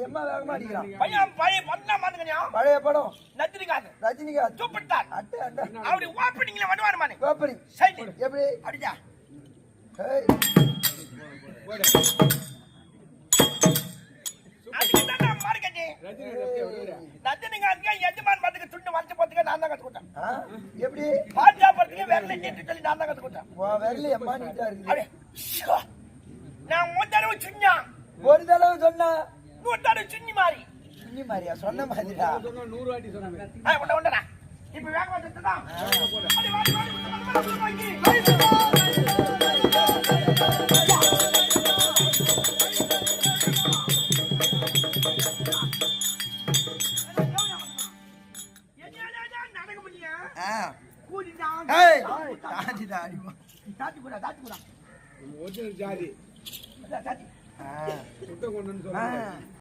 எம்மா வேகமா அடிக்கிறான் பையன் பழைய படம் பாத்துக்கணியா பழைய படம் ரஜினிகாந்த் சூப்பர் ஸ்டார் அட்டை அட்டை அவரு ஓப்பனிங்ல வருவாரு மானே ஓப்பனிங் சரி எப்படி அடிச்சா ஏய் அதுக்கு தான் மார்க்கெட் ரஜினிகாந்த் எஜமான் பாத்துக்கு துண்டு வளைச்சு போட்டுக்க நான் தான் கத்துக்கிட்டேன் எப்படி பாஜா படத்துக்கு வேற நீட்டு சொல்லி நான் தான் கத்துக்கிட்டேன் விரல எம்மா நீட்டா இருக்கு நான் மூத்தரவு சுண்ணா ஒரு தடவை சொன்னா மூத்தரவு சுண்ணி மாறி சுண்ணி மாதிரியா சொன்ன மாதிரிடா 100 வாட்டி சொன்னாங்க உண்டா இப்ப வேகமா செத்துடா அடி வாடி வாடி நடக்க முடியா கூடிடா ஏய் தாடிடா அடிமா தாத்தி கூட ஒரிஜினல் ஜாதி தாத்தி சுத்த கொண்டுன்னு சொன்னாங்க